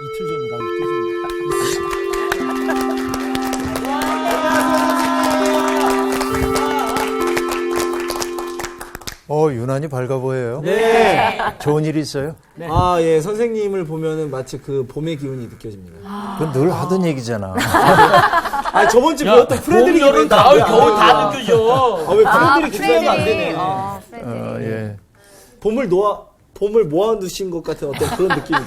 이틀 전에 나 이틀 전에. 유난히 밝아 보여요. 네. 좋은 일 있어요? 네. 아, 예. 선생님을 보면은 마치 그 봄의 기운이 느껴집니다. 그건 늘 하던 얘기잖아. 아, 저번 주에 배웠던 프레드릭이 봄, 여름, 가을, 겨울 다 느껴져. 아, 왜 프레드릭 기사가 안 되네. 예. 봄을 모아두신 것 같은 어떤 그런 느낌이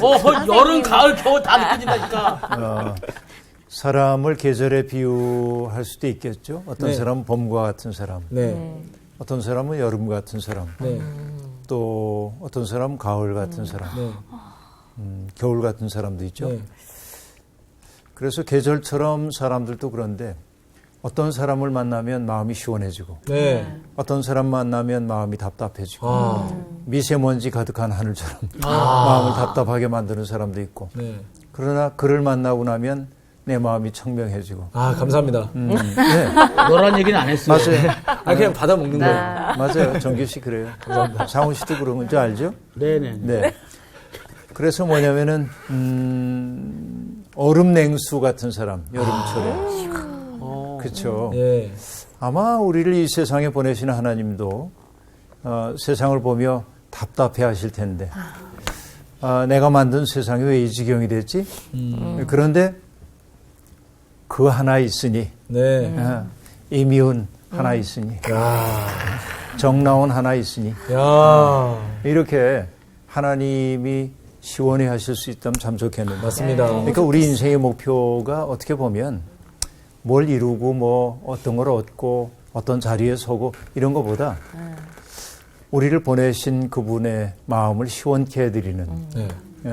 여름, 가을, 겨울 다 느껴진다니까. 사람을 계절에 비유할 수도 있겠죠. 어떤 네. 사람은 봄과 같은 사람, 네. 어떤 사람은 여름 같은 사람, 네. 또 어떤 사람은 가을 같은 사람, 네. 겨울 같은 사람도 있죠. 네. 그래서 계절처럼 사람들도 그런데 어떤 사람을 만나면 마음이 시원해지고 네. 어떤 사람 만나면 마음이 답답해지고 아. 미세먼지 가득한 하늘처럼 마음을 답답하게 만드는 사람도 있고 네. 그러나 그를 만나고 나면 내 마음이 청명해지고 아, 감사합니다. 네. 너란 얘기는 안 했어요. 맞아요. 아, 그냥 받아 먹는 거예요. 맞아요. 정규 씨 그래요. 장훈 씨도 그런 줄 알죠? 네네. 네. 그래서 뭐냐면은 얼음 냉수 같은 사람 여름철에 그렇죠. 예. 아마 우리를 이 세상에 보내시는 하나님도 세상을 보며 답답해하실 텐데 내가 만든 세상이 왜 이 지경이 됐지? 그런데 그 하나 있으니 네. 이미운 하나 있으니 야. 정나온 하나 있으니 야. 이렇게 하나님이 시원히 하실 수 있다면 참 좋겠는데 맞습니다. 그러니까 우리 인생의 목표가 어떻게 보면 뭘 이루고 뭐 어떤 걸 얻고 어떤 자리에 서고 이런 것보다 우리를 보내신 그분의 마음을 시원케 해드리는 네.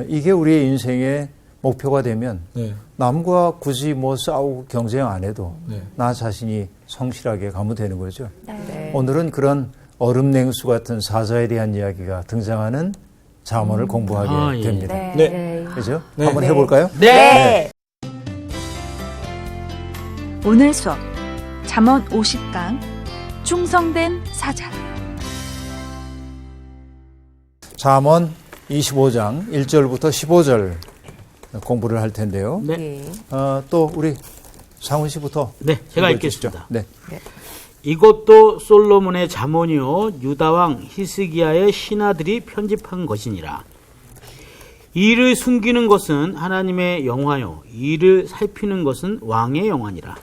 이게 우리의 인생의 목표가 되면 네. 남과 굳이 뭐 싸우고 경쟁 안 해도 네. 나 자신이 성실하게 가면 되는 거죠. 네. 오늘은 그런 얼음 냉수 같은 사자에 대한 이야기가 등장하는 잠언을 공부하게 예. 됩니다. 네. 그죠? 네. 한번 해볼까요? 네. 오늘 수업 잠언 50강 충성된 사자. 잠언 25장 1절부터 15절 공부를 할 텐데요. 네. 또 우리 상훈 씨부터 네, 제가 읽어주시죠. 읽겠습니다. 네. 이것도 솔로몬의 잠언이요 유다왕 히스기야의 신하들이 편집한 것이니라. 이를 숨기는 것은 하나님의 영화요 이를 살피는 것은 왕의 영화니라.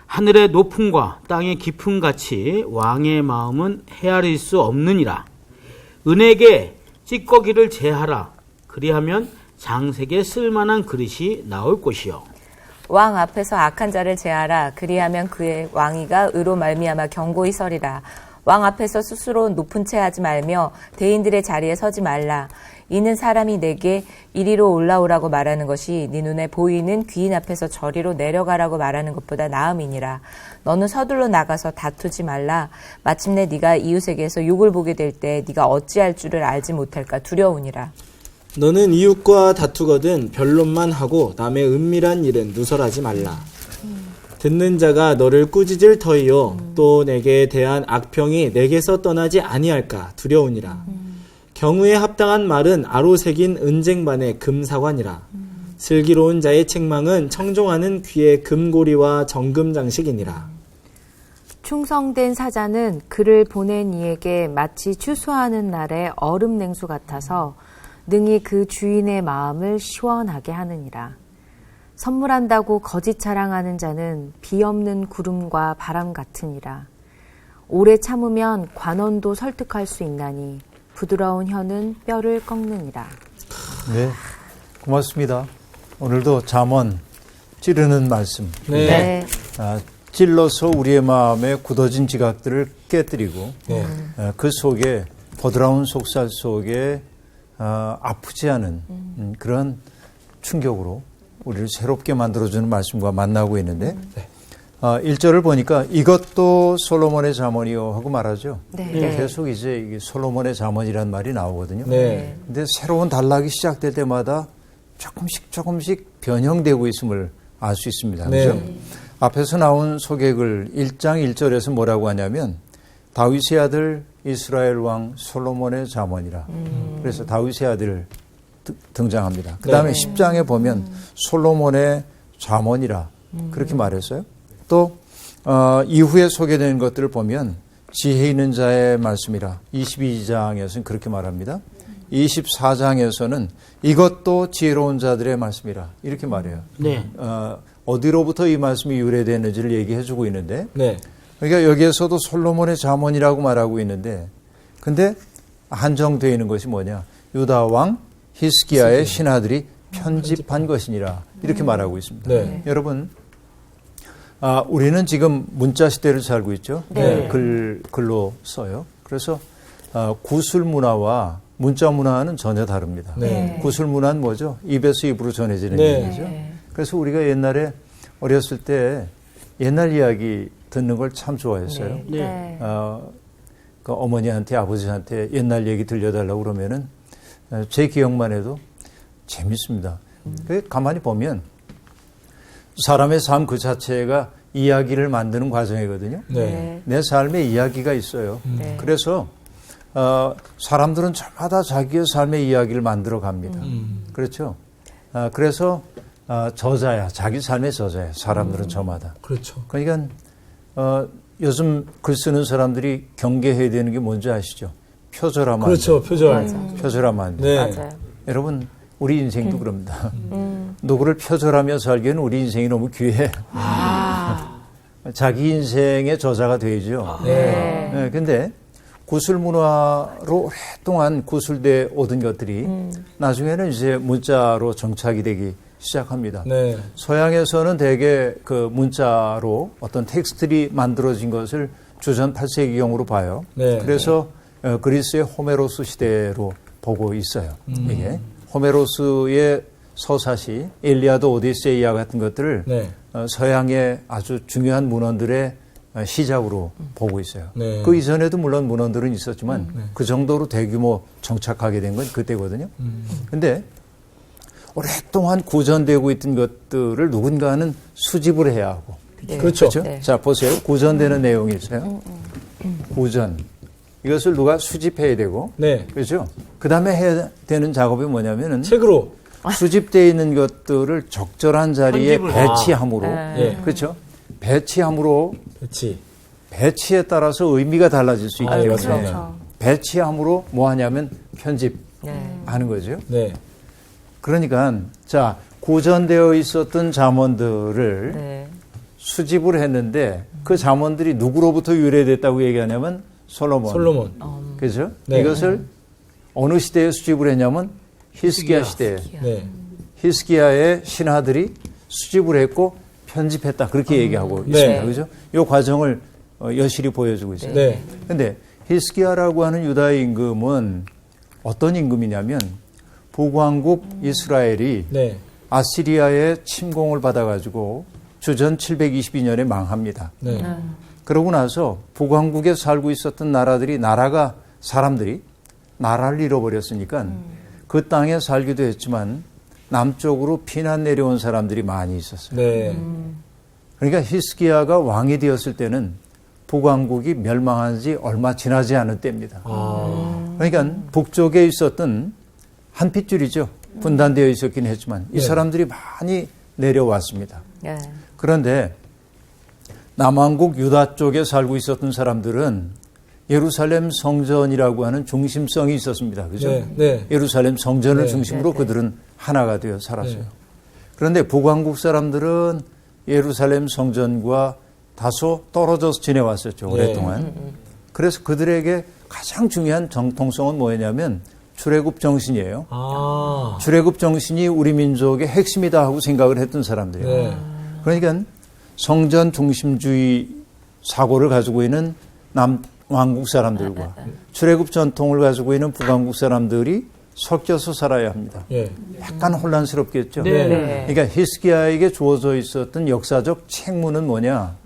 하늘의 높음과 땅의 깊음 같이 왕의 마음은 헤아릴 수 없느니라. 은에게 찌꺼기를 제하라. 그리하면 장색에 쓸만한 그릇이 나올 것이요. 왕 앞에서 악한 자를 제하라. 그리하면 그의 왕위가 의로 말미암아 경고히 서리라. 왕 앞에서 스스로 높은 채 하지 말며 대인들의 자리에 서지 말라. 이는 사람이 내게 이리로 올라오라고 말하는 것이 네 눈에 보이는 귀인 앞에서 저리로 내려가라고 말하는 것보다 나음이니라. 너는 서둘러 나가서 다투지 말라. 마침내 네가 이웃에게서 욕을 보게 될 때 네가 어찌할 줄을 알지 못할까 두려우니라. 너는 이웃과 다투거든 변론만 하고 남의 은밀한 일은 누설하지 말라. 듣는 자가 너를 꾸짖을 터이요 또 내게 대한 악평이 내게서 떠나지 아니할까 두려우니라. 경우에 합당한 말은 아로 새긴 은쟁반의 금사관이라. 슬기로운 자의 책망은 청종하는 귀의 금고리와 정금 장식이니라. 충성된 사자는 그를 보낸 이에게 마치 추수하는 날의 얼음 냉수 같아서 능히 그 주인의 마음을 시원하게 하느니라. 선물한다고 거짓 자랑하는 자는 비 없는 구름과 바람 같으니라. 오래 참으면 관원도 설득할 수 있나니 부드러운 혀는 뼈를 꺾느니라. 네. 고맙습니다. 오늘도 잠언 찌르는 말씀. 네. 찔러서 우리의 마음에 굳어진 지각들을 깨뜨리고 네. 그 속에 버드라운 속살 속에 아프지 않은 그런 충격으로 우리를 새롭게 만들어주는 말씀과 만나고 있는데 1절을 보니까 이것도 솔로몬의 잠언이요 하고 말하죠. 네. 계속 이제 이게 솔로몬의 잠언이라는 말이 나오거든요. 네. 근데 새로운 단락이 시작될 때마다 조금씩 변형되고 있음을 알 수 있습니다. 네. 그렇죠? 앞에서 나온 소개글 1장 1절에서 뭐라고 하냐면 다윗의 아들 이스라엘 왕 솔로몬의 잠언이라. 그래서 다윗의 아들 등장합니다. 그 다음에 10장에 보면 솔로몬의 잠언이라 그렇게 말했어요. 또 이후에 소개된 것들을 보면 지혜 있는 자의 말씀이라 22장에서는 그렇게 말합니다. 24장에서는 이것도 지혜로운 자들의 말씀이라 이렇게 말해요. 네. 어디로부터 이 말씀이 유래됐는지를 얘기해 주고 있는데 네. 그러니까 여기에서도 솔로몬의 잠언이라고 말하고 있는데 근데 한정되어 있는 것이 뭐냐. 유다 왕 히스기야의 신하들이 편집한 것이니라 이렇게 말하고 있습니다. 네. 여러분 우리는 지금 문자 시대를 살고 있죠. 네. 글로 써요. 그래서 구술 문화와 문자 문화는 전혀 다릅니다. 네. 구술 문화는 뭐죠? 입에서 입으로 전해지는 네. 얘기죠. 그래서 우리가 옛날에 어렸을 때 옛날 이야기 듣는 걸 참 좋아했어요. 네. 그 어머니한테 아버지한테 옛날 얘기 들려달라고 그러면은 제 기억만 해도 재밌습니다. 가만히 보면 사람의 삶 그 자체가 이야기를 만드는 과정이거든요. 네. 내 삶에 이야기가 있어요. 그래서 사람들은 저마다 자기의 삶의 이야기를 만들어 갑니다. 그렇죠? 그래서 저자야. 자기 삶의 저자야. 사람들은 저마다. 그렇죠. 그러니까 요즘 글 쓰는 사람들이 경계해야 되는 게 뭔지 아시죠? 표절하면 그렇죠. 안 돼. 표절. 표절하면 안 돼. 네. 맞아요. 여러분 우리 인생도 그럽니다. 누구를 표절하며 살기에는 우리 인생이 너무 귀해. 자기 인생의 저자가 되죠. 네. 네, 근데 구술 문화로 오랫동안 구술돼 오던 것들이 나중에는 이제 문자로 정착이 되기 시작합니다. 네. 서양에서는 대개 그 문자로 어떤 텍스트들이 만들어진 것을 주전 8세기경으로 봐요. 네. 그래서 그리스의 호메로스 시대로 보고 있어요. 이게 호메로스의 서사시, 일리아드, 오디세이아 같은 것들을 네. 서양의 아주 중요한 문헌들의 시작으로 보고 있어요. 네. 그 이전에도 물론 문헌들은 있었지만 그 정도로 대규모 정착하게 된 건 그때거든요. 근데 오랫동안 구전되고 있던 것들을 누군가는 수집을 해야 하고. 그렇죠. 그렇죠? 네. 자, 보세요. 구전되는 내용이 있어요. 구전. 이것을 누가 수집해야 되고. 네. 그렇죠? 그 다음에 해야 되는 작업이 뭐냐면은 책으로. 수집되어 있는 것들을 적절한 자리에 편집을. 배치함으로. 예. 그렇죠? 배치함으로 그렇지. 배치에 따라서 의미가 달라질 수 있기 때문에 그렇죠. 배치함으로 뭐 하냐면 네. 편집하는 거죠. 네. 그러니까 자 구전되어 있었던 잠언들을 네. 수집을 했는데 그 잠언들이 누구로부터 유래됐다고 얘기하냐면 솔로몬. 솔로몬. 그렇죠? 네. 이것을 어느 시대에 수집을 했냐면 히스기야 시대에 네. 히스기야의 신하들이 수집을 했고 편집했다 그렇게 얘기하고 네. 있습니다. 그죠? 이 과정을 여실히 보여주고 있어요. 네. 근데 히스기야라고 하는 유다의 임금은 어떤 임금이냐면 북왕국 이스라엘이 네. 아시리아의 침공을 받아가지고 주전 722년에 망합니다. 네. 그러고 나서 북왕국에 살고 있었던 사람들이 나라를 잃어버렸으니까 그 땅에 살기도 했지만 남쪽으로 피난 내려온 사람들이 많이 있었어요. 네. 그러니까 히스기야가 왕이 되었을 때는 북왕국이 멸망한 지 얼마 지나지 않은 때입니다. 그러니까 북쪽에 있었던 한 핏줄이죠. 분단되어 있었긴 했지만 이 네. 사람들이 많이 내려왔습니다. 네. 그런데 남왕국 유다 쪽에 살고 있었던 사람들은 예루살렘 성전이라고 하는 중심성이 있었습니다. 그죠? 네. 네. 예루살렘 성전을 네. 중심으로 네. 그들은 하나가 되어 살았어요. 네. 그런데 북왕국 사람들은 예루살렘 성전과 다소 떨어져서 지내왔었죠. 오랫동안. 그래서 그들에게 가장 중요한 정통성은 뭐였냐면 출애굽 정신이에요. 아. 출애굽 정신이 우리 민족의 핵심이다 하고 생각을 했던 사람들이에요. 네. 그러니까 성전 중심주의 사고를 가지고 있는 남왕국 사람들과 출애굽 전통을 가지고 있는 북왕국 사람들이 섞여서 살아야 합니다. 예. 약간 혼란스럽겠죠. 네. 네. 그러니까 히스기야에게 주어져 있었던 역사적 책무는 뭐냐?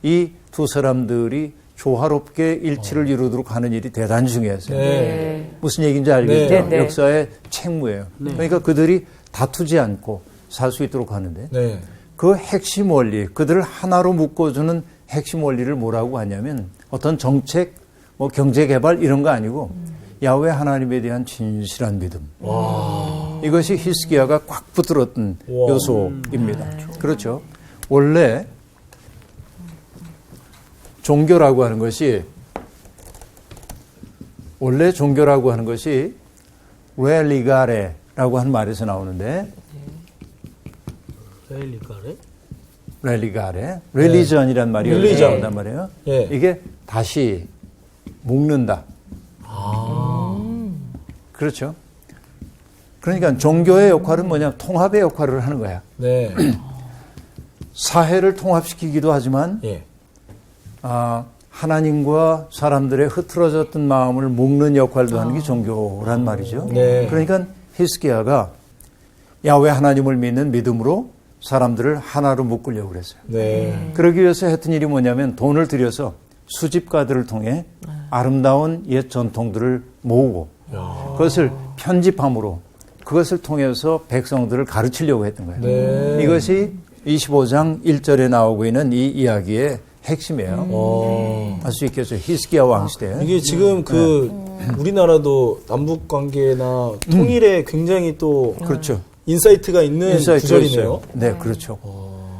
이 두 사람들이 조화롭게 일치를 이루도록 하는 일이 대단히 중요했어요. 네. 무슨 얘기인지 알겠죠? 네. 네. 역사의 책무예요. 그러니까 그들이 다투지 않고 살 수 있도록 하는데 네. 그 핵심 원리, 그들을 하나로 묶어주는 핵심 원리를 뭐라고 하냐면 어떤 정책, 뭐 경제 개발 이런 거 아니고 야훼 하나님에 대한 진실한 믿음. 이것이 히스기야가 꽉 붙들었던 요소입니다. 그렇죠. 원래 종교라고 하는 것이 렐리가레라고 하는 말에서 나오는데 렐리전이란 말이 여기서 나온단 말이에요. 예. 이게 다시 묶는다. 그렇죠. 그러니까 종교의 역할은 뭐냐? 통합의 역할을 하는 거야. 네. 사회를 통합시키기도 하지만 예. 하나님과 사람들의 흐트러졌던 마음을 묶는 역할도 하는 게 종교란 말이죠. 네. 그러니까 히스기야가 야훼 하나님을 믿는 믿음으로 사람들을 하나로 묶으려고 그랬어요. 네. 그러기 위해서 했던 일이 뭐냐면 돈을 들여서 수집가들을 통해 아름다운 옛 전통들을 모으고 그것을 편집함으로 그것을 통해서 백성들을 가르치려고 했던 거예요. 네. 이것이 25장 1절에 나오고 있는 이 이야기의 핵심이에요. 알 수 있겠죠. 히스기야 왕 시대. 이게 지금 우리나라도 남북 관계나 통일에 굉장히 또 그렇죠. 인사이트가 있는 인사이트가 구절이네요. 있어요. 네, 그렇죠.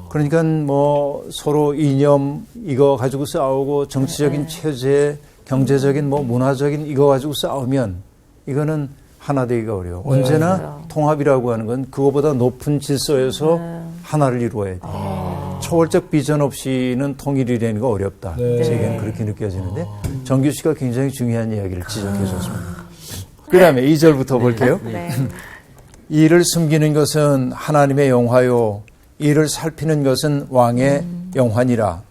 그러니까 뭐 서로 이념 이거 가지고 싸우고 정치적인 체제, 경제적인 뭐 문화적인 이거 가지고 싸우면 이거는 하나 되기가 어려워. 언제나 통합이라고 하는 건 그거보다 높은 질서에서 하나를 이루어야 돼. 초월적 비전 없이는 통일이라는 거 어렵다. 제게는 그렇게 느껴지는데 정규 씨가 굉장히 중요한 이야기를 지적해 줬습니다. 그 다음에 2절부터 볼게요. 이를 숨기는 것은 하나님의 영화요. 이를 살피는 것은 왕의 영환이라.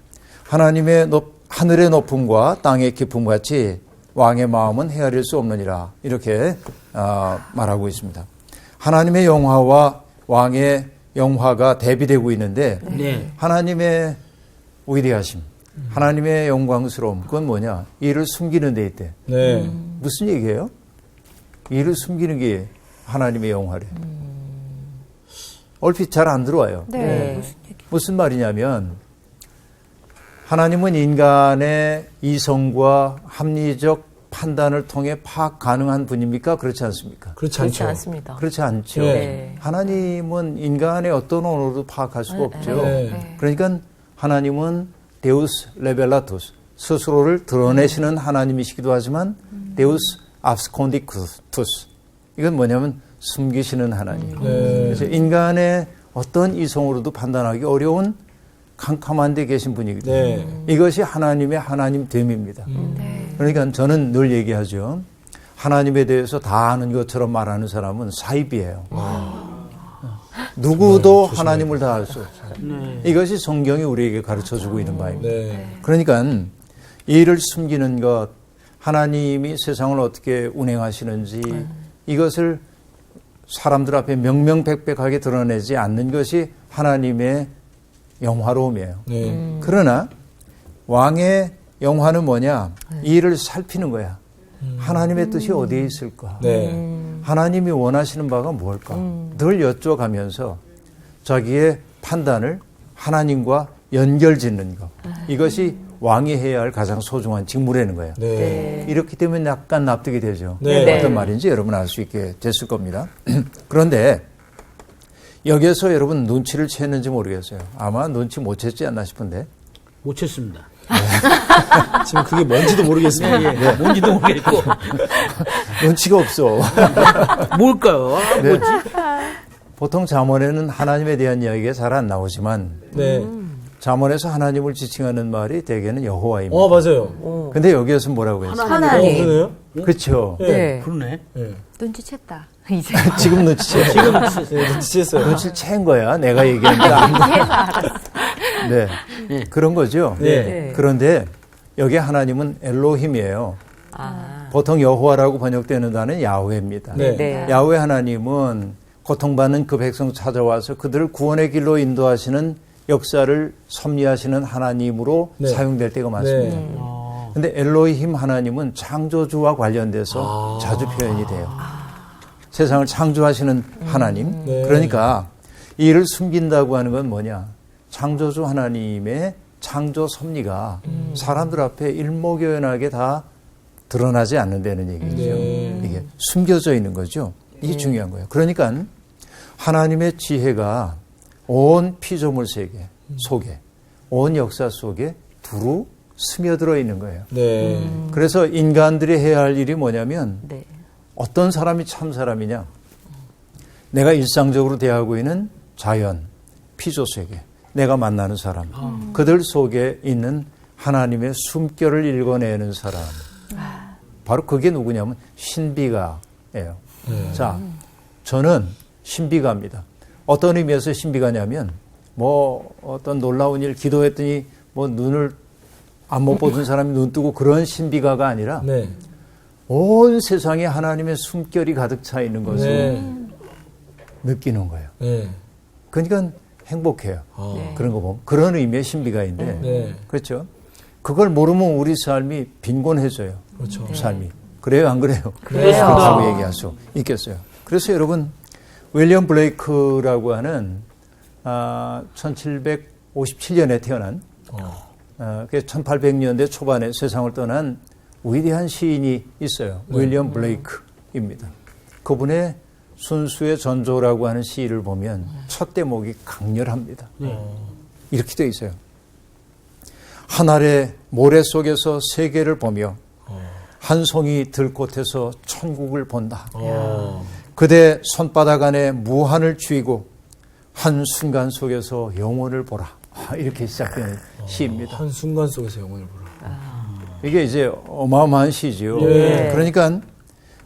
하늘의 높음과 땅의 깊음 같이 왕의 마음은 헤아릴 수 없느니라. 이렇게 말하고 있습니다. 하나님의 영화와 왕의 영화가 대비되고 있는데 하나님의 위대하심, 하나님의 영광스러움 그건 뭐냐? 이를 숨기는 데 있대. 네. 무슨 얘기예요? 이를 숨기는 게 하나님의 영화래. 얼핏 잘 안 들어와요. 네. 무슨 말이냐면 하나님은 인간의 이성과 합리적 판단을 통해 파악 가능한 분입니까? 그렇지 않습니까? 그렇지 않죠. 않습니다. 그렇지 않죠. 네. 하나님은 인간의 어떤 언어로도 파악할 수가 없죠. 네. 그러니까 하나님은 데우스 레벨라투스, 스스로를 드러내시는 하나님이시기도 하지만 데우스 압스콘디투스, 이건 뭐냐면 숨기시는 하나님. 그래서 인간의 어떤 이성으로도 판단하기 어려운 캄캄한 데 계신 분이거든요. 네. 이것이 하나님의 하나님됨입니다. 그러니까 저는 늘 얘기하죠. 하나님에 대해서 다 아는 것처럼 말하는 사람은 사입이에요. 누구도 하나님을 다 알 수 없어요. 이것이 성경이 우리에게 가르쳐주고 있는 바입니다. 네. 그러니까 이를 숨기는 것, 하나님이 세상을 어떻게 운행하시는지 이것을 사람들 앞에 명명백백하게 드러내지 않는 것이 하나님의 영화로움이에요. 네. 그러나 왕의 영화는 뭐냐? 이 일을 살피는 거야. 하나님의 뜻이 어디에 있을까? 네. 하나님이 원하시는 바가 뭘까? 늘 여쭤가면서 자기의 판단을 하나님과 연결 짓는 것. 이것이 왕이 해야 할 가장 소중한 직무라는 거예요. 네. 이렇게 되면 약간 납득이 되죠. 네. 어떤 말인지 여러분 알 수 있게 됐을 겁니다. 그런데 여기에서 여러분 눈치를 챘는지 모르겠어요. 아마 눈치 못 챘지 않나 싶은데. 못 쳤습니다. 지금 그게 뭔지도 모르겠습니다. 뭔지도 모르겠고. 눈치가 없어. 뭘까요? 네. 뭐지? 보통 잠언에는 하나님에 대한 이야기가 잘 안 나오지만 네. 잠언에서 하나님을 지칭하는 말이 대개는 여호와입니다. 맞아요. 근데 여기에서 뭐라고 했어요? 하나님. 그러네요? 그렇죠. 네. 그러네. 네. 눈치챘다. 이제. 지금 눈치채. 지금 네, 눈치챘어요. 눈치를 챈 거야. 내가 얘기하니까 안 돼. 네. 그런 거죠. 네. 그런데 여기 하나님은 엘로힘이에요. 보통 여호와라고 번역되는 단어는 야훼입니다. 네. 네. 야훼 하나님은 고통받는 그 백성 찾아와서 그들을 구원의 길로 인도하시는 역사를 섭리하시는 하나님으로 네. 사용될 때가 많습니다. 네. 근데 엘로힘 하나님은 창조주와 관련돼서 자주 표현이 돼요. 세상을 창조하시는 하나님. 네. 그러니까 이 일을 숨긴다고 하는 건 뭐냐? 창조주 하나님의 창조 섭리가 사람들 앞에 일목요연하게 다 드러나지 않는다는 얘기죠. 네. 이게 숨겨져 있는 거죠. 이게 중요한 거예요. 그러니까 하나님의 지혜가 온 피조물 세계 속에, 온 역사 속에 두루 스며들어 있는 거예요. 네. 그래서 인간들이 해야 할 일이 뭐냐면 네. 어떤 사람이 참 사람이냐. 내가 일상적으로 대하고 있는 자연, 피조 세계, 내가 만나는 사람, 그들 속에 있는 하나님의 숨결을 읽어내는 사람. 바로 그게 누구냐면 신비가예요. 자, 저는 신비가입니다. 어떤 의미에서 신비가냐면 뭐 어떤 놀라운 일 기도했더니 뭐 눈을 안 못 보던 사람이 눈 뜨고 그런 신비가가 아니라 네. 온 세상에 하나님의 숨결이 가득 차 있는 것을 네. 느끼는 거예요. 네. 그러니까 행복해요. 네. 그런 거 보면. 그런 의미의 신비가인데. 네. 그렇죠. 그걸 모르면 우리 삶이 빈곤해져요. 그렇죠. 삶이. 그래요, 안 그래요? 그래요. 그렇다고 얘기할 수 있겠어요. 그래서 여러분, 윌리엄 블레이크라고 하는 1757년에 태어난 1800년대 초반에 세상을 떠난 위대한 시인이 있어요. 윌리엄 블레이크입니다. 그분의 순수의 전조라고 하는 시를 보면 첫 대목이 강렬합니다. 이렇게 되어 있어요. 하늘의 모래 속에서 세계를 보며 한 송이 들꽃에서 천국을 본다. 그대 손바닥 안에 무한을 쥐고 한 순간 속에서 영혼을 보라. 이렇게 시작되는 시입니다. 한 순간 속에서 영혼을 보라. 이게 이제 어마어마한 시지요. 예. 그러니까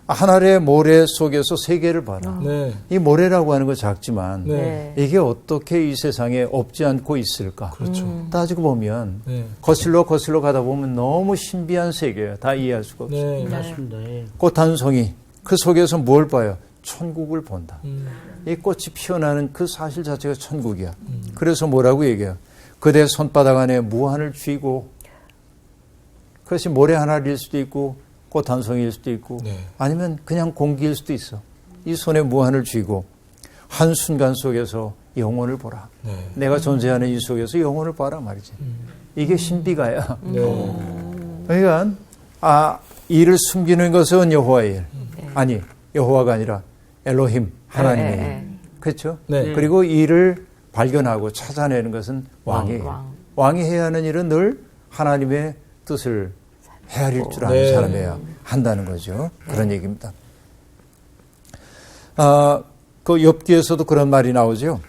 하늘의 모래 속에서 세계를 봐라. 네. 이 모래라고 하는 거 작지만 네. 이게 어떻게 이 세상에 없지 않고 있을까? 그렇죠. 따지고 보면 네. 거슬러 가다 보면 너무 신비한 세계예요. 다 이해할 수가 없어요. 네. 맞습니다. 예. 꽃 한 송이 그 속에서 뭘 봐요? 천국을 본다. 음. 이 꽃이 피어나는 그 사실 자체가 천국이야. 그래서 뭐라고 얘기해요? 그대 손바닥 안에 무한을 쥐고 그것이 모래 하나일 수도 있고 꽃 한 송이일 수도 있고 네. 아니면 그냥 공기일 수도 있어. 이 손에 무한을 쥐고 한순간 속에서 영혼을 보라. 네. 내가 존재하는 이 속에서 영혼을 봐라 말이지. 이게 신비가야. 네. 그러니까 이를 숨기는 것은 여호와의 일. 아니 여호와가 아니라 엘로힘 하나님의 일. 그렇죠? 네. 그리고 이를 발견하고 찾아내는 것은 왕이에요. 왕이 해야 하는 일은 늘 하나님의 뜻을 헤아릴 줄 아는 네. 사람이어야 한다는 거죠. 그런 얘기입니다. 그 욥기에서도 그런 말이 나오죠.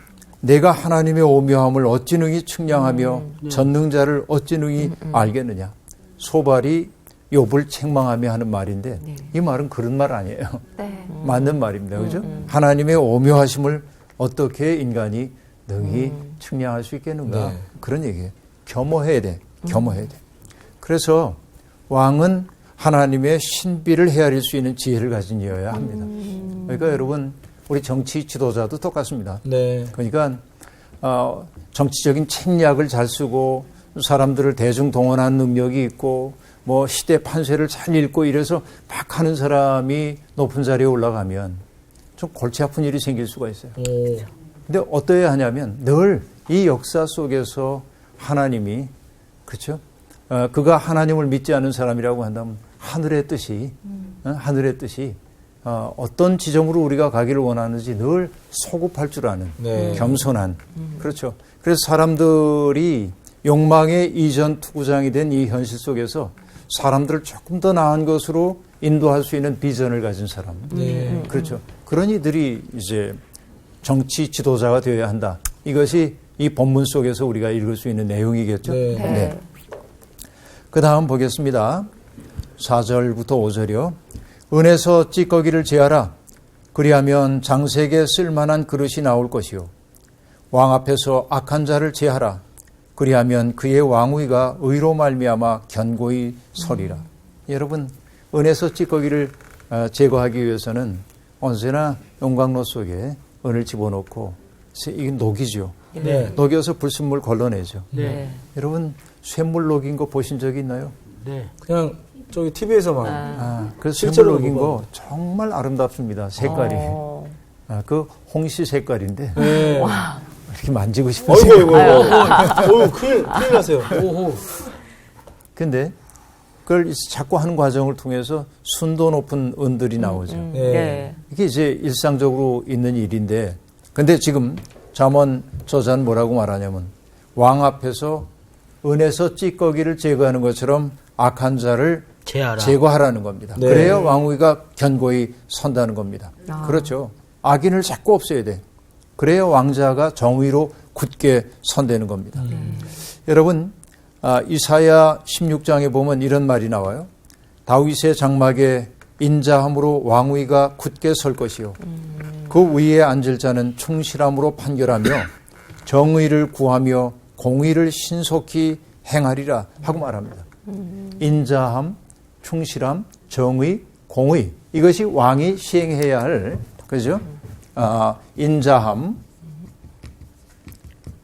내가 하나님의 오묘함을 어찌 능히 측량하며 전능자를 어찌 능히 알겠느냐. 소발이 욥을 책망하며 하는 말인데 이 말은 그런 말 아니에요. 네. 맞는 말입니다. 그죠? 하나님의 오묘하심을 어떻게 인간이 능히 측량할 수 있겠는가. 네. 그런 얘기예요. 겸허해야 돼. 겸허해야 돼. 그래서 왕은 하나님의 신비를 헤아릴 수 있는 지혜를 가진 이여야 합니다. 그러니까 여러분 우리 정치 지도자도 똑같습니다. 네. 그러니까 정치적인 책략을 잘 쓰고 사람들을 대중 동원한 능력이 있고 뭐 시대 판세를 잘 읽고 이래서 막 하는 사람이 높은 자리에 올라가면 좀 골치 아픈 일이 생길 수가 있어요. 근데 어떠해야 하냐면 늘 이 역사 속에서 하나님이 그렇죠? 그가 하나님을 믿지 않는 사람이라고 한다면 하늘의 뜻이 어떤 지점으로 우리가 가기를 원하는지 늘 소급할 줄 아는 네. 겸손한 그렇죠. 그래서 사람들이 욕망의 이전 투구장이 된 이 현실 속에서 사람들을 조금 더 나은 것으로 인도할 수 있는 비전을 가진 사람. 네. 그렇죠. 그런 이들이 이제 정치 지도자가 되어야 한다. 이것이 이 본문 속에서 우리가 읽을 수 있는 내용이겠죠. 네. 네. 그 다음 보겠습니다. 4절부터 5절이요. 은에서 찌꺼기를 제하라. 그리하면 장색에 쓸만한 그릇이 나올 것이요. 왕 앞에서 악한 자를 제하라. 그리하면 그의 왕위가 의로 말미암아 견고히 서리라. 여러분, 은에서 찌꺼기를 제거하기 위해서는 언제나 용광로 속에 은을 집어넣고 이게 녹이죠. 네. 녹여서 불순물 걸러내죠. 네. 여러분 쇳물 녹인 거 보신 적이 있나요? 네. 그냥 저기 TV에서만. 그래서 실제로 쇳물 녹인 그거. 거 정말 아름답습니다. 색깔이. 그 홍시 색깔인데 네. 이렇게 만지고 싶으세요. 어이구, 큰일 나세요. 오호. 근데 그걸 자꾸 하는 과정을 통해서 순도 높은 은들이 나오죠. 네. 이게 이제 일상적으로 있는 일인데, 근데 지금 잠언 저자는 뭐라고 말하냐면 왕 앞에서 은에서 찌꺼기를 제거하는 것처럼 악한 자를 제하라. 제거하라는 겁니다. 네. 그래야 왕위가 견고히 선다는 겁니다. 그렇죠. 악인을 자꾸 없애야 돼. 그래야 왕자가 정의로 굳게 선되는 겁니다. 여러분, 이사야 16장에 보면 이런 말이 나와요. 다윗의 장막에 인자함으로 왕위가 굳게 설 것이요. 그 위에 앉을 자는 충실함으로 판결하며 정의를 구하며 공의를 신속히 행하리라 하고 말합니다. 인자함, 충실함, 정의, 공의, 이것이 왕이 시행해야 할, 그죠? 인자함,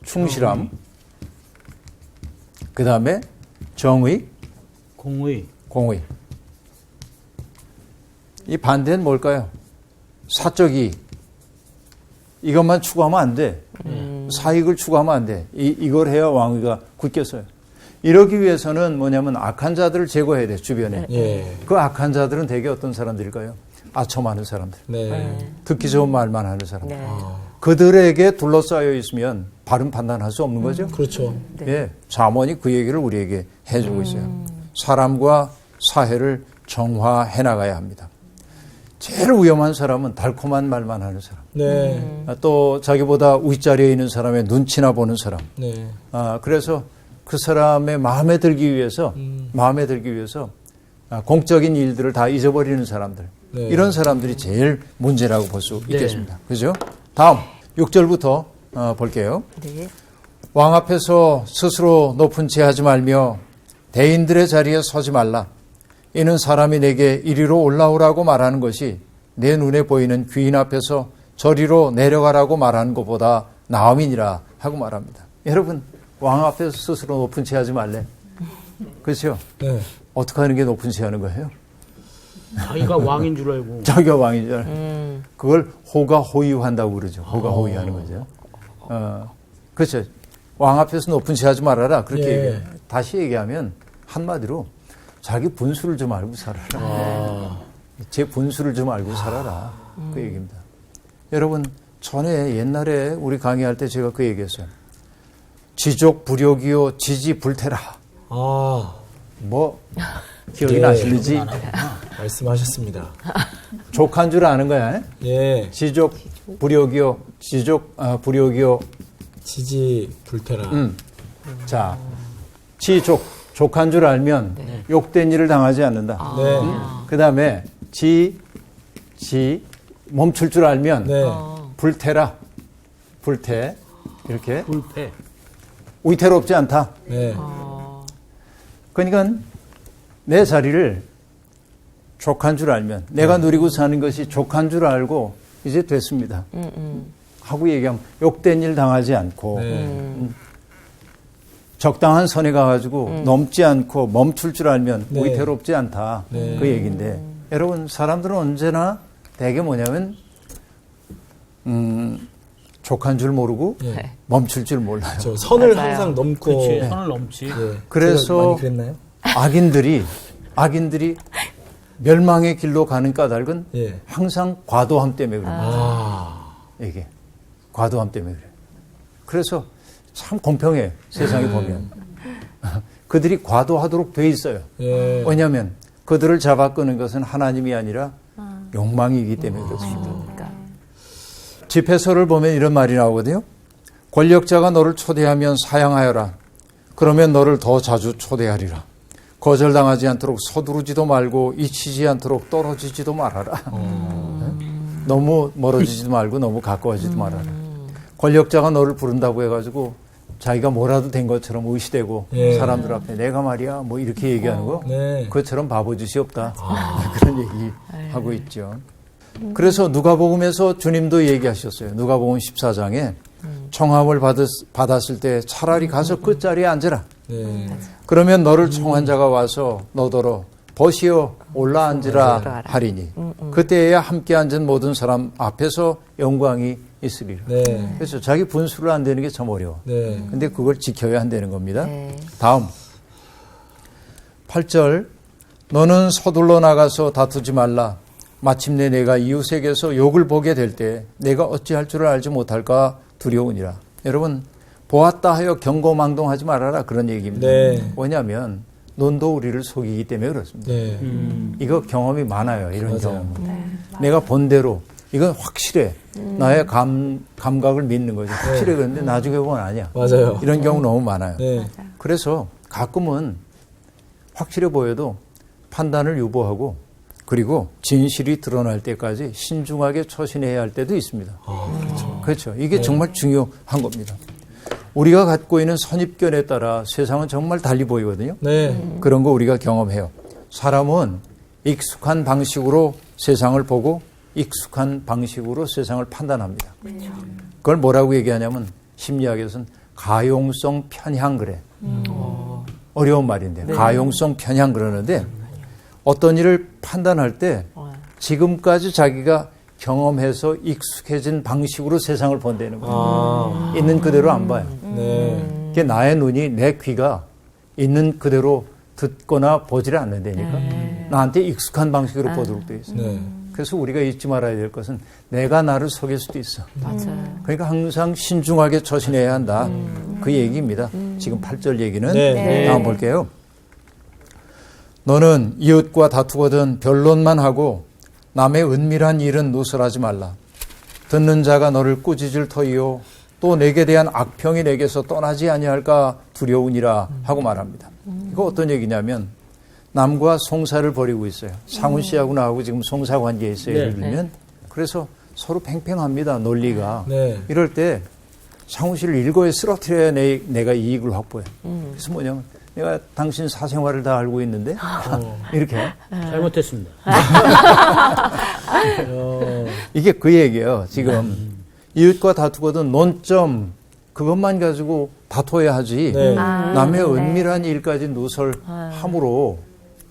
충실함, 그 다음에 정의, 공의. 공의. 이 반대는 뭘까요? 사적이. 이것만 추구하면 안 돼. 사익을 추구하면 안 돼. 이걸 해야 왕위가 굳게 서요. 이러기 위해서는 뭐냐면 악한 자들을 제거해야 돼, 주변에. 예. 그 악한 자들은 대개 어떤 사람들일까요? 아첨하는 사람들. 네. 듣기 좋은 말만 하는 사람들. 네. 그들에게 둘러싸여 있으면 바른 판단할 수 없는 거죠. 그렇죠. 예, 잠언이 그 얘기를 우리에게 해주고 있어요. 사람과 사회를 정화해 나가야 합니다. 제일 위험한 사람은 달콤한 말만 하는 사람. 네. 또 자기보다 윗자리에 있는 사람의 눈치나 보는 사람. 네. 그래서 그 사람의 마음에 들기 위해서 공적인 일들을 다 잊어버리는 사람들. 네. 이런 사람들이 제일 문제라고 볼 수 있겠습니다. 그죠? 다음 6절부터 볼게요. 네. 왕 앞에서 스스로 높은 채 하지 말며 대인들의 자리에 서지 말라. 이는 사람이 내게 이리로 올라오라고 말하는 것이 내 눈에 보이는 귀인 앞에서 저리로 내려가라고 말하는 것보다 나음이니라 하고 말합니다. 여러분, 왕 앞에서 스스로 높은 채 하지 말래. 그렇죠? 네. 어떻게 하는 게 높은 채 하는 거예요? 자기가 왕인 줄 알고. 자기가 왕인 줄 알고. 그걸 호가호위한다고 그러죠. 호가호위하는 거죠. 그렇죠. 왕 앞에서 높은 채 하지 말아라. 그렇게 예. 얘기해요. 다시 얘기하면 한마디로 자기 분수를 좀 알고 살아라. 제 분수를 좀 알고 살아라. 그 얘기입니다. 여러분, 전에 옛날에 우리 강의할 때 제가 그 얘기했어요. 지족 불욕이요 지지 불태라. 뭐 기억이 예. 나실지 말씀하셨습니다. 족한 줄 아는 거야. 예. 지족 불욕이요 불욕이요. 지지 불태라. 자, 족한 줄 알면 욕된 일을 당하지 않는다. 네. 그 다음에 멈출 줄 알면 네. 불태라. 불태. 이렇게. 불패. 위태롭지 않다. 네. 그러니까 내 자리를 족한 줄 알면 내가 누리고 사는 것이 족한 줄 알고 이제 됐습니다. 하고 얘기하면 욕된 일 당하지 않고 네. 적당한 선에 가가지고 넘지 않고 멈출 줄 알면 네. 위태롭지 않다. 네. 그 얘기인데 여러분 사람들은 언제나 대개 뭐냐면 족한 줄 모르고 예. 멈출 줄 몰라요. 저 선을 맞아요. 항상 넘고. 그렇지. 선을 넘지. 예. 그래서 제가 많이 그랬나요? 악인들이 멸망의 길로 가는 까닭은 예. 항상 과도함 때문에 그럽니다. 아. 과도함 때문에 그래요. 그래서 참 공평해요. 세상에 보면. 그들이 과도하도록 돼 있어요. 예. 왜냐하면 그들을 잡아 끄는 것은 하나님이 아니라 욕망이기 때문에 그렇습니다. 집회서를 보면 이런 말이 나오거든요. 권력자가 너를 초대하면 사양하여라. 그러면 너를 더 자주 초대하리라. 거절당하지 않도록 서두르지도 말고 잊히지 않도록 떨어지지도 말아라. 너무 멀어지지도 말고 너무 가까워지지도 말아라. 권력자가 너를 부른다고 해가지고 자기가 뭐라도 된 것처럼 의시되고 예. 사람들 앞에 내가 말이야 뭐 이렇게 얘기하는 거 네. 그것처럼 바보짓이 없다. 그런 얘기 하고 있죠. 그래서 누가복음에서 주님도 얘기하셨어요. 누가복음 14장에 청함을 받았을 때 차라리 가서 끝자리에 앉으라. 네. 그러면 너를 청한 자가 와서 너더러 벗이어 올라앉으라 하리니 그때에야 함께 앉은 모든 사람 앞에서 영광이 있으리라. 네. 그래서 자기 분수를 안 되는 게 참 어려워. 네. 근데 그걸 지켜야 한다는 겁니다. 네. 다음 8절 너는 서둘러 나가서 다투지 말라. 마침내 내가 이웃에게서 욕을 보게 될 때 내가 어찌할 줄을 알지 못할까 두려우니라. 여러분, 보았다 하여 경고망동하지 말아라, 그런 얘기입니다. 네. 왜냐하면 논도 우리를 속이기 때문에 그렇습니다. 네. 이거 경험이 많아요. 이런 맞아요. 경험. 내가 본 대로 이건 확실해. 나의 감각을 믿는 거죠. 확실해. 그런데 나중에 보면 아니야. 맞아요. 이런 경우 너무 많아요. 네. 그래서 가끔은 확실해 보여도 판단을 유보하고 그리고 진실이 드러날 때까지 신중하게 처신해야 할 때도 있습니다. 그렇죠. 이게 정말 중요한 겁니다. 우리가 갖고 있는 선입견에 따라 세상은 정말 달리 보이거든요. 네. 그런 거 우리가 경험해요. 사람은 익숙한 방식으로 세상을 보고 익숙한 방식으로 세상을 판단합니다. 그걸 뭐라고 얘기하냐면 심리학에서는 가용성 편향 그래. 어려운 말인데 가용성 편향 그러는데 어떤 일을 판단할 때 지금까지 자기가 경험해서 익숙해진 방식으로 세상을 본다는 거예요. 있는 그대로 안 봐요. 네. 그게 나의 눈이 내 귀가 있는 그대로 듣거나 보지를 않는다니까. 나한테 익숙한 방식으로 보도록 되어 있어요. 네. 그래서 우리가 잊지 말아야 될 것은 내가 나를 속일 수도 있어. 맞아요. 그러니까 항상 신중하게 처신해야 한다. 그 얘기입니다. 지금 8절 얘기는 네. 다음 볼게요. 너는 이웃과 다투거든 변론만 하고 남의 은밀한 일은 누설하지 말라. 듣는 자가 너를 꾸짖을 터이요 또 내게 대한 악평이 내게서 떠나지 아니할까 두려우니라 하고 말합니다. 이거 어떤 얘기냐면 남과 송사를 벌이고 있어요. 상훈 씨하고 나하고 지금 송사 관계에 있어요. 예를 들면. 그래서 서로 팽팽합니다. 논리가. 네. 이럴 때 상훈 씨를 일거에 쓰러뜨려야 내가 이익을 확보해. 그래서 뭐냐면 내가 당신 사생활을 다 알고 있는데 이렇게 잘못했습니다. 이게 그 얘기예요. 지금 이웃과 다투거든 논점 그것만 가지고 다퉈야 하지. 네. 남의 은밀한 일까지 누설함으로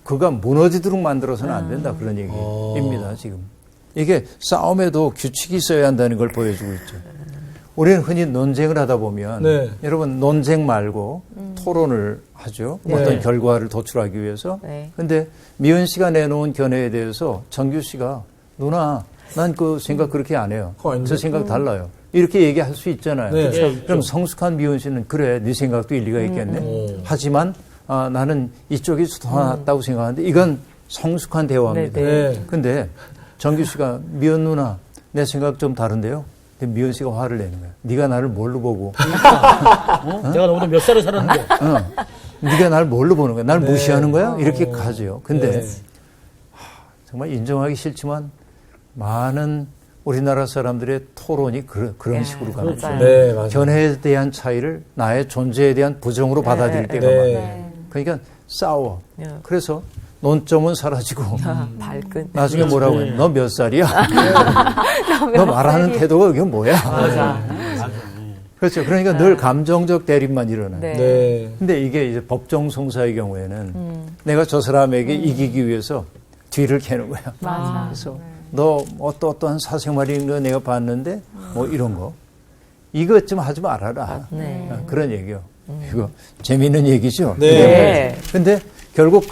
그가 무너지도록 만들어서는 안 된다. 그런 얘기입니다. 지금 이게 싸움에도 규칙이 있어야 한다는 걸 보여주고 있죠. 우리는 흔히 논쟁을 하다 보면 네. 여러분 논쟁 말고 토론을 하죠. 네. 어떤 결과를 도출하기 위해서. 네. 근데 미연 씨가 내놓은 견해에 대해서 정규 씨가 누나 난 그 생각 그렇게 안 해요. 그거 아닌데? 저 생각 달라요. 이렇게 얘기할 수 있잖아요. 네. 그렇죠? 그럼 성숙한 미연 씨는 그래 네 생각도 일리가 있겠네. 하지만 나는 이쪽이 더 낫다고 생각하는데 이건 성숙한 대화입니다. 네. 근데 정규 씨가 미연 누나 내 생각 좀 다른데요. 근데 미연 씨가 화를 내는 거야. 네가 나를 뭘로 보고? 내가 너보다 몇 살을 살았는데. 네가 나를 뭘로 보는 거야? 날 무시하는 거야? 이렇게 가죠. 근데 정말 인정하기 싫지만 많은 우리나라 사람들의 토론이 그런 식으로 갑니다. 맞아요. 네, 맞아요. 견해에 대한 차이를 나의 존재에 대한 부정으로 받아들일 때가 네. 많아요. 그러니까 싸워. 네. 그래서 논점은 사라지고 발끈. 나중에 뭐라고 해? 너 몇 살이야? 너 말하는 태도가 이게 뭐야? 그렇죠. 그러니까 늘 감정적 대립만 일어나요. 네. 네. 근데 이게 이제 법정 송사의 경우에는 내가 저 사람에게 이기기 위해서 뒤를 캐는 거야. 맞아. 그래서 너 어떠한 사생활이 있는 거 내가 봤는데 뭐 이런 거. 이것 좀 하지 말아라. 네. 그런 얘기요. 이거 재미있는 얘기죠. 네. 근데 결국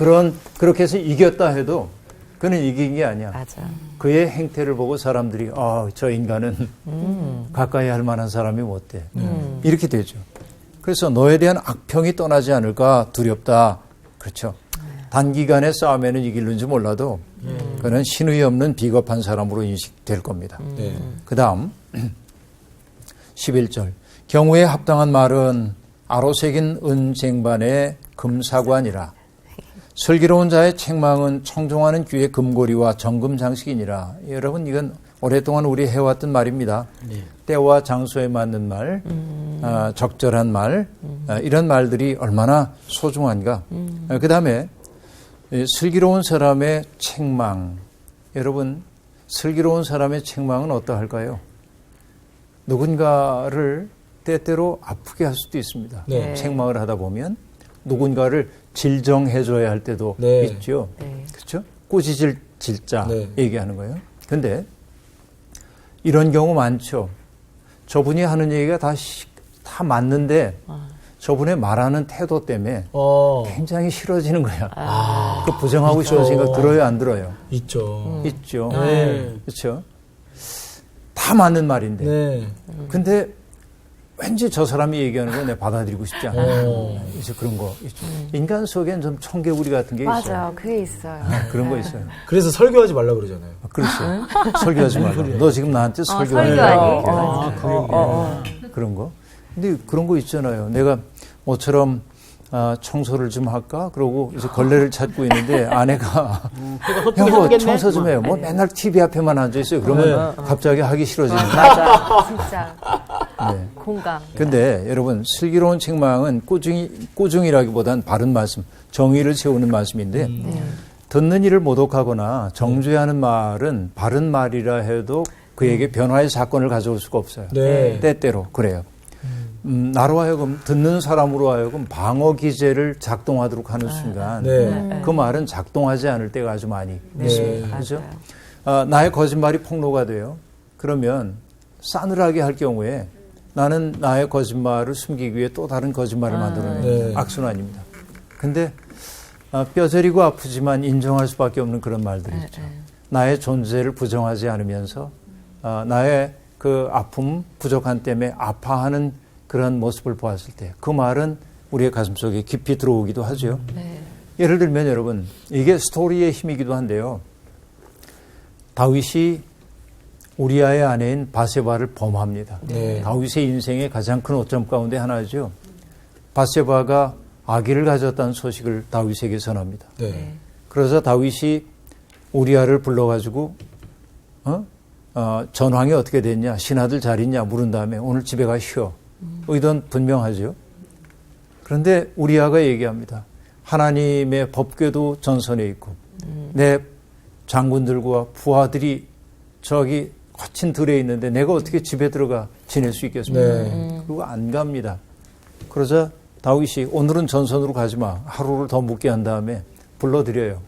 그렇게 해서 이겼다 해도 그는 이긴 게 아니야. 맞아. 그의 행태를 보고 사람들이 저 인간은 가까이 할 만한 사람이 못 돼. 이렇게 되죠. 그래서 너에 대한 악평이 떠나지 않을까 두렵다. 그렇죠. 단기간의 싸움에는 이길는지 몰라도 그는 신의 없는 비겁한 사람으로 인식될 겁니다. 네. 그 다음 11절 경우에 합당한 말은 아로새긴 은쟁반의 금사관이라 슬기로운 자의 책망은 청종하는 귀의 금고리와 정금 장식이니라. 여러분 이건 오랫동안 우리 해왔던 말입니다. 때와 장소에 맞는 말, 적절한 말, 이런 말들이 얼마나 소중한가. 그 다음에 슬기로운 사람의 책망. 여러분 슬기로운 사람의 책망은 어떠할까요? 누군가를 때때로 아프게 할 수도 있습니다. 네. 책망을 하다 보면 누군가를 질정해줘야 할 때도 네. 있죠. 네. 그렇죠? 꾸짖을 질자 네. 얘기하는 거예요. 근데 이런 경우 많죠. 저분이 하는 얘기가 다 맞는데 저분의 말하는 태도 때문에 굉장히 싫어지는 거야. 그렇게 부정하고 싶은 생각 들어요, 안 들어요? 있죠. 있죠. 네. 그렇죠. 다 맞는 말인데. 네. 근데 왠지 저 사람이 얘기하는 거 내가 받아들이고 싶지 않아. 이제 그런 거 있죠. 인간 속엔 좀 청개구리 같은 게 있어요. 맞아요. 그게 있어요. 그런 거 있어요. 그래서 설교하지 말라 그러잖아요. 그렇죠. 설교하지 말라. 너 지금 나한테 설교하는 설교하니? 거야. 그런 거. 근데 그런 거 있잖아요. 내가 모처럼 청소를 좀 할까? 그러고 이제 걸레를 찾고 있는데 아내가 여보 청소 좀 해요. 뭐 맨날 TV 앞에만 앉아 있어요. 그러면 갑자기 하기 싫어집니다. 맞아. 진짜. 네. 공감. 근데 여러분 슬기로운 책망은 꾸중이라기보다는 바른 말씀, 정의를 세우는 말씀인데 듣는 이를 모독하거나 정죄하는 말은 바른 말이라 해도 그에게 변화의 사건을 가져올 수가 없어요. 네. 때때로 그래요. 나로 하여금 듣는 사람으로 하여금 방어 기제를 작동하도록 하는 순간 네. 그 말은 작동하지 않을 때가 아주 많이 네. 있습니다. 그렇죠? 나의 거짓말이 폭로가 돼요. 그러면 싸늘하게 할 경우에 나는 나의 거짓말을 숨기기 위해 또 다른 거짓말을 만들어내는 네. 악순환입니다. 근데 뼈저리고 아프지만 인정할 수밖에 없는 그런 말들이 있죠. 나의 존재를 부정하지 않으면서 나의 그 아픔, 부족한 때문에 아파하는 그런 모습을 보았을 때 그 말은 우리의 가슴속에 깊이 들어오기도 하죠. 예를 들면 여러분 이게 스토리의 힘이기도 한데요. 다윗이 우리아의 아내인 바세바를 범합니다. 네. 다윗의 인생의 가장 큰 오점 가운데 하나죠. 바세바가 아기를 가졌다는 소식을 다윗에게 전합니다. 네. 그러자 다윗이 우리아를 불러가지고 전황이 어떻게 됐냐, 신하들 잘 있냐 물은 다음에 오늘 집에 가 쉬어. 의도는 분명하죠. 그런데 우리아가 얘기합니다. 하나님의 법궤도 전선에 있고 내 장군들과 부하들이 저기 거친 들에 있는데 내가 어떻게 집에 들어가 지낼 수 있겠습니까? 네. 그리고 안 갑니다. 그러자 다윗이 오늘은 전선으로 가지 마. 하루를 더 묵게 한 다음에 불러드려요.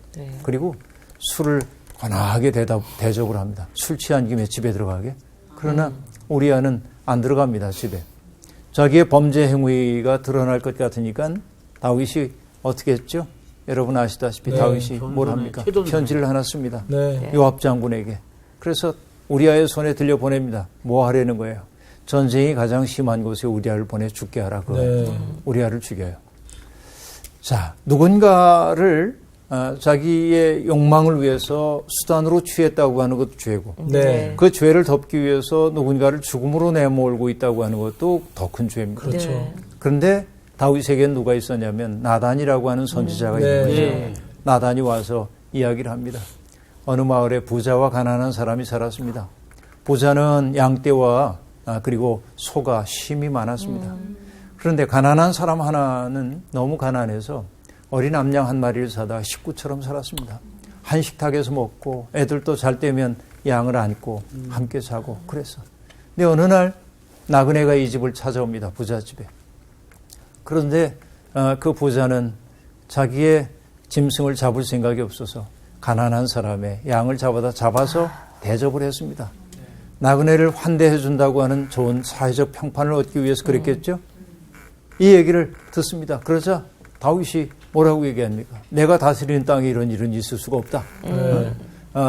그리고 술을 관하게 대접을 합니다. 술 취한 김에 집에 들어가게. 그러나 우리아는 안 들어갑니다. 집에. 자기의 범죄 행위가 드러날 것 같으니까 다윗이 어떻게 했죠? 여러분 아시다시피 네. 다윗이 뭘 합니까? 편지를 하나 씁니다. 네. 요압 장군에게. 그래서 우리아의 손에 들려보냅니다. 뭐 하려는 거예요? 전쟁이 가장 심한 곳에 우리아를 보내 죽게 하라. 네. 우리아를 죽여요. 자, 누군가를 자기의 욕망을 위해서 수단으로 취했다고 하는 것도 죄고 네. 그 죄를 덮기 위해서 누군가를 죽음으로 내몰고 있다고 하는 것도 더 큰 죄입니다. 그렇죠. 그런데 다윗에게는 누가 있었냐면 나단이라고 하는 선지자가 있는 거죠. 네. 나단이 와서 이야기를 합니다. 어느 마을에 부자와 가난한 사람이 살았습니다. 부자는 양떼와 그리고 소가 심이 많았습니다. 그런데 가난한 사람 하나는 너무 가난해서 어린 암양 한 마리를 사다 식구처럼 살았습니다. 한 식탁에서 먹고 애들도 잘 때면 양을 안고 함께 자고 그랬어. 근데 어느 날 나그네가 이 집을 찾아옵니다. 부자 집에. 그런데 그 부자는 자기의 짐승을 잡을 생각이 없어서 가난한 사람의 양을 잡아서 대접을 했습니다. 나그네를 환대해 준다고 하는 좋은 사회적 평판을 얻기 위해서 그랬겠죠? 이 얘기를 듣습니다. 그러자 다윗이 뭐라고 얘기합니까? 내가 다스리는 땅에 이런 일은 있을 수가 없다.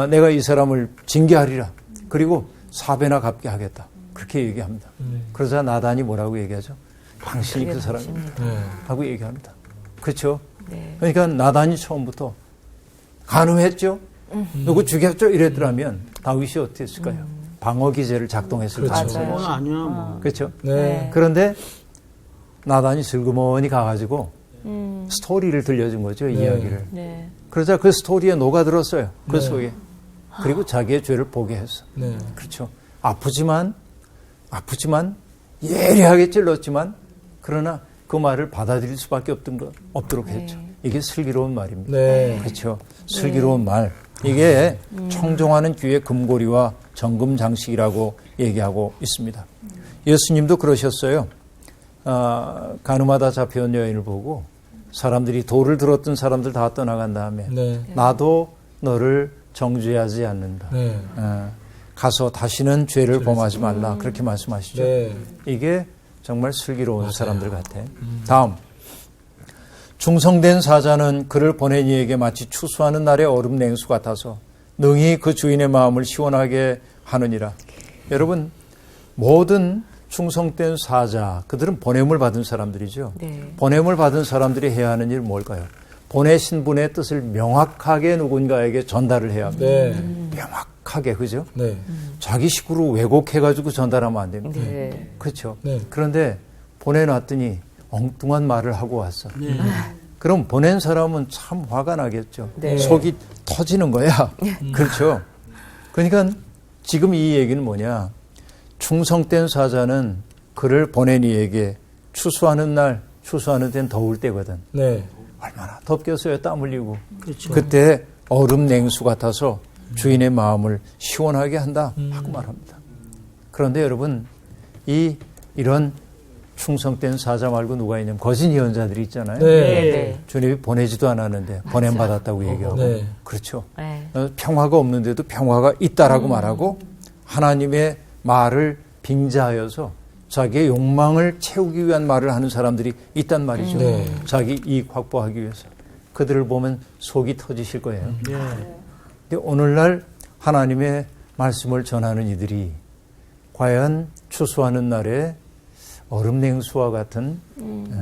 내가 이 사람을 징계하리라. 그리고 4배나 갚게 하겠다. 그렇게 얘기합니다. 그러자 나단이 뭐라고 얘기하죠? 당신이 그 사람입니다. 하고 얘기합니다. 그렇죠? 그러니까 나단이 처음부터 가늠했죠? 누구 죽였죠? 이랬더라면 다윗이 어떻게 했을까요? 방어 기제를 작동했을 그렇죠. 거죠. 그건 아니야 뭐. 그렇죠? 네. 그런데 나단이 슬그머니 가가지고 스토리를 들려준 거죠. 이야기를. 네. 그러자 그 스토리에 녹아들었어요. 그 네. 속에. 그리고 자기의 죄를 보게 했어. 네. 그렇죠. 아프지만 예리하게 찔렀지만 그러나 그 말을 받아들일 수밖에 없도록 했죠. 이게 슬기로운 말입니다. 네. 그렇죠. 슬기로운 말. 이게 청종하는 귀의 금고리와 정금 장식이라고 얘기하고 있습니다. 예수님도 그러셨어요. 가늠하다 잡혀온 여인을 보고 사람들이 돌을 들었던 사람들 다 떠나간 다음에 네. 나도 너를 정죄하지 않는다. 네. 가서 다시는 죄를 범하지 말라. 그렇게 말씀하시죠. 네. 이게 정말 슬기로운 사람들 같아. 다음. 충성된 사자는 그를 보낸 이에게 마치 추수하는 날의 얼음 냉수 같아서 능히 그 주인의 마음을 시원하게 하느니라. 여러분, 모든 충성된 사자, 그들은 보냄을 받은 사람들이죠. 네. 보냄을 받은 사람들이 해야 하는 일은 뭘까요? 보내신 분의 뜻을 명확하게 누군가에게 전달을 해야 합니다. 네. 명확하게, 그죠? 네. 자기 식으로 왜곡해가지고 전달하면 안 됩니다. 네. 그렇죠? 네. 그런데 보내놨더니 엉뚱한 말을 하고 왔어. 그럼 보낸 사람은 참 화가 나겠죠. 네. 속이 터지는 거야. 그렇죠? 그러니까 지금 이 얘기는 뭐냐. 충성된 사자는 그를 보낸 이에게 추수하는 날, 추수하는 데는 더울 때거든. 네. 얼마나 덥겠어요. 땀 흘리고. 그렇죠. 그때 얼음 냉수 같아서 주인의 마음을 시원하게 한다 하고 말합니다. 그런데 여러분, 이런 충성된 사자 말고 누가 있냐면 거짓 예언자들이 있잖아요. 네. 네. 주님이 보내지도 않았는데 보냄받았다고 얘기하고. 네. 그렇죠. 네. 평화가 없는데도 평화가 있다라고 말하고 하나님의 말을 빙자하여서 자기의 욕망을 채우기 위한 말을 하는 사람들이 있단 말이죠. 네. 자기 이익 확보하기 위해서. 그들을 보면 속이 터지실 거예요. 네. 근데 오늘날 하나님의 말씀을 전하는 이들이 과연 추수하는 날에 얼음 냉수와 같은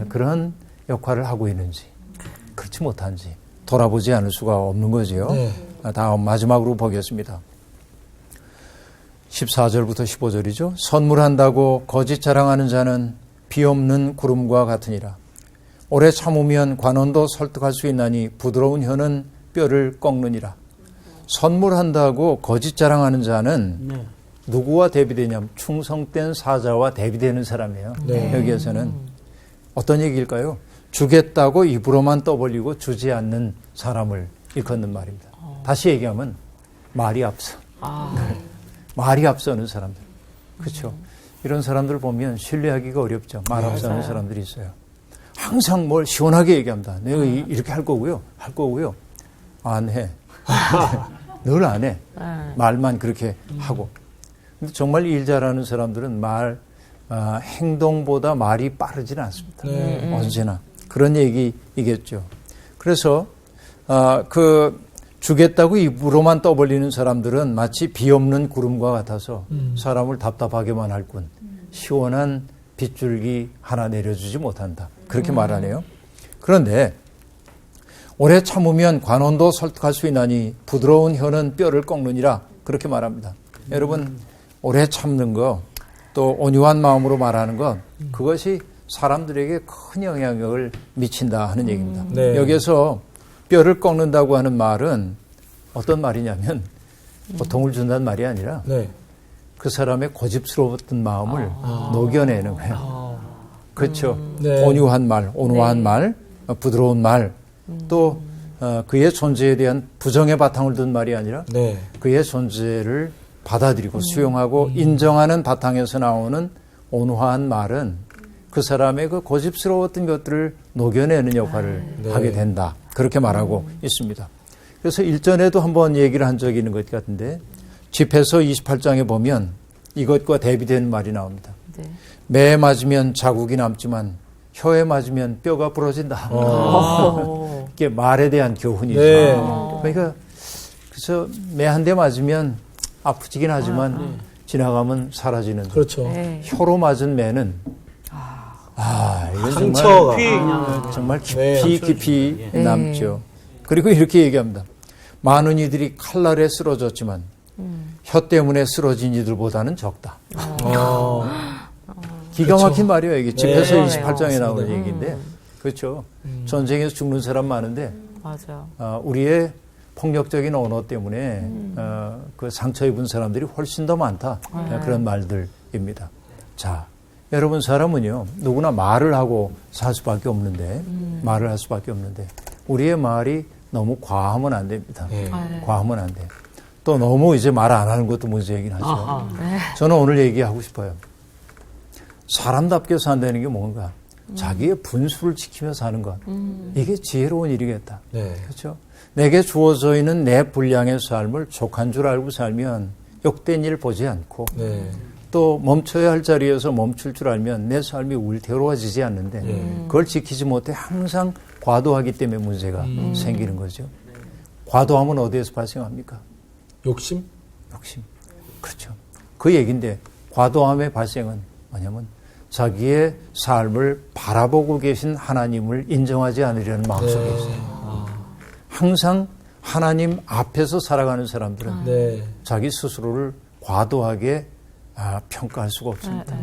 그런 역할을 하고 있는지 그렇지 못한지 돌아보지 않을 수가 없는 거지요. 네. 다음 마지막으로 보겠습니다. 14절부터 15절이죠. 선물한다고 거짓 자랑하는 자는 비 없는 구름과 같으니라. 오래 참으면 관원도 설득할 수 있나니 부드러운 혀는 뼈를 꺾느니라. 선물한다고 거짓 자랑하는 자는 네. 누구와 대비되냐면 충성된 사자와 대비되는 사람이에요. 네. 여기에서는 어떤 얘기일까요? 주겠다고 입으로만 떠벌리고 주지 않는 사람을 일컫는 말입니다. 다시 얘기하면 말이 앞서. 말이 앞서는 사람들. 그렇죠. 이런 사람들 보면 신뢰하기가 어렵죠. 말 앞서는 사람들이 있어요. 항상 뭘 시원하게 얘기합니다. 내가 이렇게 할 거고요. 안 해. 늘 안 해. 말만 그렇게 하고. 근데 정말 일 잘하는 사람들은 행동보다 말이 빠르지는 않습니다. 언제나. 그런 얘기이겠죠. 그래서, 주겠다고 입으로만 떠벌리는 사람들은 마치 비 없는 구름과 같아서 사람을 답답하게만 할 뿐 시원한 빗줄기 하나 내려주지 못한다. 그렇게 말하네요. 그런데 오래 참으면 관원도 설득할 수 있나니 부드러운 혀는 뼈를 꺾느니라. 그렇게 말합니다. 여러분, 오래 참는 거, 또 온유한 마음으로 말하는 것, 그것이 사람들에게 큰 영향력을 미친다 하는 얘기입니다. 네. 여기에서 뼈를 꺾는다고 하는 말은 어떤 말이냐면 고통을 준다는 말이 아니라 네. 그 사람의 고집스러웠던 마음을 녹여내는 거예요. 그렇죠. 네. 온유한 말, 온화한 말, 부드러운 말, 또 그의 존재에 대한 부정의 바탕을 둔 말이 아니라 네. 그의 존재를 받아들이고 수용하고 인정하는 바탕에서 나오는 온화한 말은 그 사람의 그 고집스러웠던 것들을 녹여내는 역할을 네. 하게 된다. 그렇게 말하고 있습니다. 그래서 일전에도 한번 얘기를 한 적이 있는 것 같은데 집에서 28장에 보면 이것과 대비되는 말이 나옵니다. 네. 매에 맞으면 자국이 남지만 혀에 맞으면 뼈가 부러진다. 이게 말에 대한 교훈이죠. 네. 그러니까 그래서 매 한 대 맞으면 아프지긴 하지만 지나가면 사라지는. 그렇죠. 네. 혀로 맞은 매는 이건 상처가. 정말 네, 깊이 남죠. 그리고 이렇게 얘기합니다. 많은 이들이 칼날에 쓰러졌지만 혀 때문에 쓰러진 이들보다는 적다. 기가 막힌 말이에요. 이게 집에서 네. 28장에 나오는 얘기인데. 그렇죠. 전쟁에서 죽는 사람 많은데 맞아. 우리의 폭력적인 언어 때문에 그 상처 입은 사람들이 훨씬 더 많다. 그런 말들입니다. 자, 여러분 사람은요 누구나 말을 하고 살 수밖에 없는데 말을 할 수밖에 없는데 우리의 말이 너무 과하면 안 됩니다. 네. 과하면 안 돼요. 또 너무 이제 말 안 하는 것도 문제이긴 하죠. 저는 오늘 얘기하고 싶어요. 사람답게 산다는 게 뭔가 자기의 분수를 지키며 사는 것. 이게 지혜로운 일이겠다. 네. 그렇죠? 내게 주어져 있는 내 분량의 삶을 족한 줄 알고 살면 욕된 일 보지 않고 네. 또 멈춰야 할 자리에서 멈출 줄 알면 내 삶이 울태로워지지 않는데 그걸 지키지 못해 항상 과도하기 때문에 문제가 생기는 거죠. 과도함은 어디에서 발생합니까? 욕심? 욕심. 그렇죠. 그 얘기인데 과도함의 발생은 뭐냐면 자기의 삶을 바라보고 계신 하나님을 인정하지 않으려는 마음속에 있어요. 항상 하나님 앞에서 살아가는 사람들은 네. 자기 스스로를 과도하게 평가할 수가 없습니다.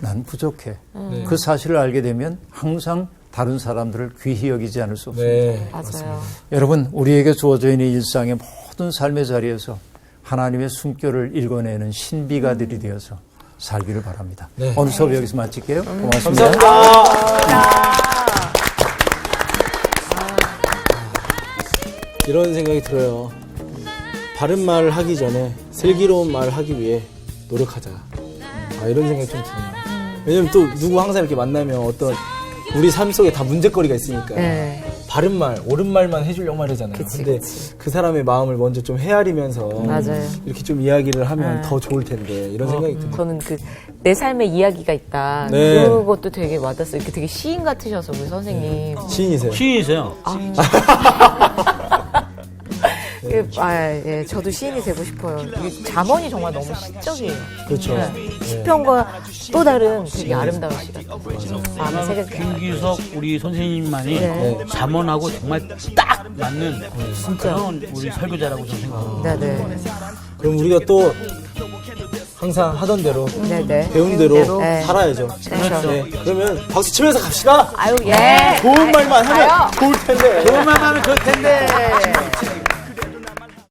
난 부족해. 그 사실을 알게 되면 항상 다른 사람들을 귀히 여기지 않을 수 없습니다. 네. 맞아요. 여러분, 우리에게 주어져 있는 일상의 모든 삶의 자리에서 하나님의 숨결을 읽어내는 신비가들이 되어서 살기를 바랍니다. 네. 오늘 수업 여기서 마칠게요. 고맙습니다. 이런 생각이 들어요. 바른 말을 하기 전에 슬기로운 말을 하기 위해 노력하자. 이런 생각이 좀 드네요. 왜냐면 또 누구 항상 이렇게 만나면 어떤 우리 삶 속에 다 문제거리가 있으니까 네. 바른 말, 옳은 말만 해주려고 하잖아요. 근데 그 사람의 마음을 먼저 좀 헤아리면서 맞아요. 이렇게 좀 이야기를 하면 더 좋을 텐데 이런 생각이 듭니다. 저는 내 삶의 이야기가 있다. 네. 그것도 되게 와닿았어요. 이렇게 되게 시인 같으셔서 우리 선생님. 시인이세요? 시인이세요. 예, 저도 시인이 되고 싶어요. 이게 잠언이 정말 너무 시적이에요. 그렇죠. 시편과 또 다른 되게 아름다운 시 같아요. 마음에 새겨져요. 김기석 우리 선생님만이 잠언하고 정말 딱 맞는 그런 우리 설교자라고 저는 생각합니다. 네네. 그럼 우리가 또 항상 하던 대로 네네. 배운 대로 네. 살아야죠. 그렇죠. 네. 그러면 박수 치면서 갑시다. 아유, 예. 좋은 말만 하면 좋을 텐데. 좋은 말만 하면 좋을 텐데.